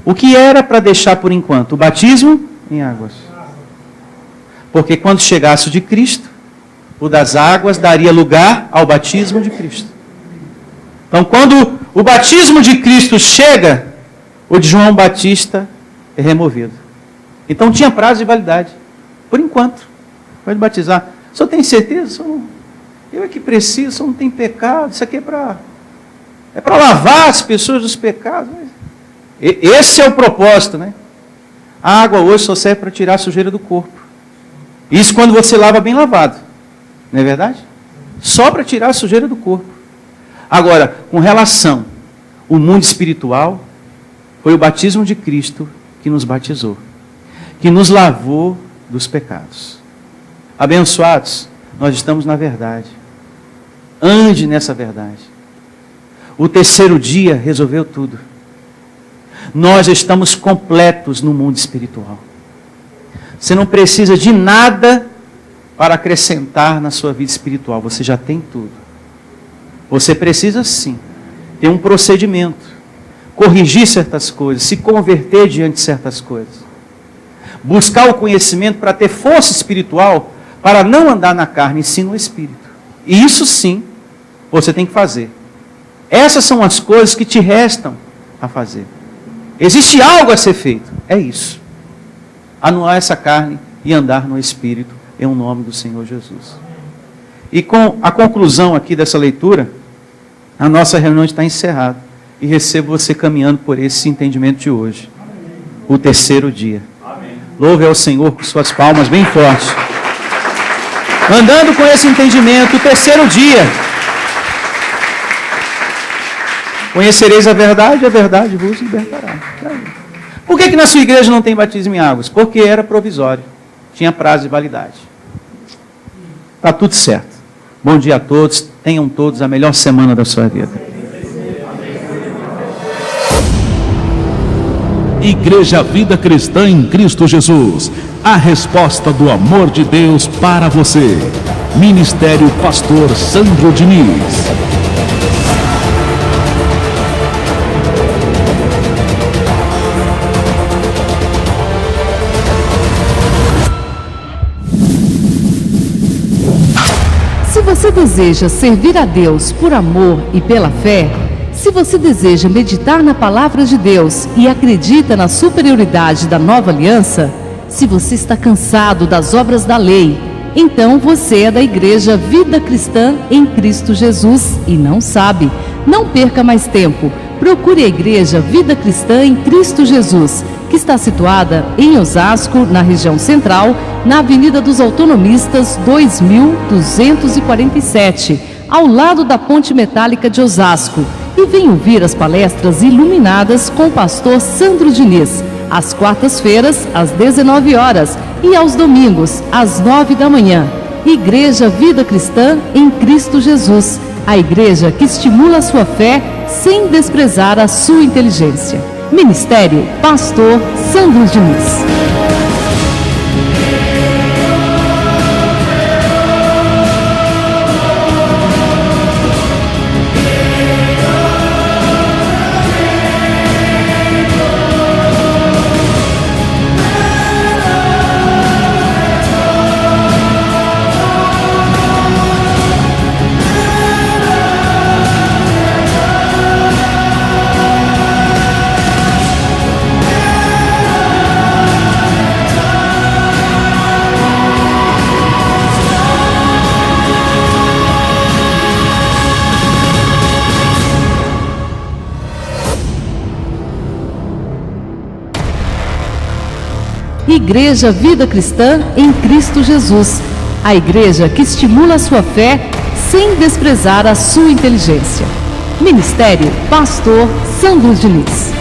O que era para deixar por enquanto? O batismo em águas. Porque quando chegasse o de Cristo, o das águas daria lugar ao batismo de Cristo. Então, quando o batismo de Cristo chega, o de João Batista é removido. Então, tinha prazo de validade. Por enquanto. Pode batizar. O senhor tem certeza? Eu é que preciso, o senhor não tem pecado. Isso aqui é para lavar as pessoas dos pecados. Esse é o propósito, né? A água hoje só serve para tirar a sujeira do corpo. Isso quando você lava bem lavado. Não é verdade? Só para tirar a sujeira do corpo. Agora, com relação ao mundo espiritual, foi o batismo de Cristo que nos batizou, que nos lavou dos pecados. Abençoados, nós estamos na verdade. Ande nessa verdade. O terceiro dia resolveu tudo. Nós estamos completos no mundo espiritual. Você não precisa de nada para acrescentar na sua vida espiritual. Você já tem tudo. Você precisa sim ter um procedimento, corrigir certas coisas, se converter diante de certas coisas, buscar o conhecimento para ter força espiritual, para não andar na carne, e sim no espírito. E isso sim você tem que fazer. Essas são as coisas que te restam a fazer. Existe algo a ser feito, é isso. Anular essa carne e andar no Espírito, em nome do Senhor Jesus. E com a conclusão aqui dessa leitura, a nossa reunião está encerrada. E recebo você caminhando por esse entendimento de hoje. O terceiro dia. Louve ao Senhor com suas palmas bem fortes. Andando com esse entendimento, o terceiro dia. Conhecereis a verdade vos libertará. Por que na sua igreja não tem batismo em águas? Porque era provisório. Tinha prazo de validade. Está tudo certo. Bom dia a todos. Tenham todos a melhor semana da sua vida. Igreja Vida Cristã em Cristo Jesus. A resposta do amor de Deus para você. Ministério Pastor Sandro Diniz. Se você deseja servir a Deus por amor e pela fé, se você deseja meditar na palavra de Deus e acredita na superioridade da nova aliança, se você está cansado das obras da lei, então você é da Igreja Vida Cristã em Cristo Jesus e não sabe. Não perca mais tempo. Procure a Igreja Vida Cristã em Cristo Jesus, que está situada em Osasco, na região central, na Avenida dos Autonomistas 2247, ao lado da Ponte Metálica de Osasco. E venha ouvir as palestras iluminadas com o pastor Sandro Diniz, às quartas-feiras, às 19 horas, e aos domingos, às 9 da manhã. Igreja Vida Cristã em Cristo Jesus, a igreja que estimula a sua fé sem desprezar a sua inteligência. Ministério Pastor Sandro Diniz. Igreja Vida Cristã em Cristo Jesus, a igreja que estimula a sua fé sem desprezar a sua inteligência. Ministério Pastor Sandro Diniz.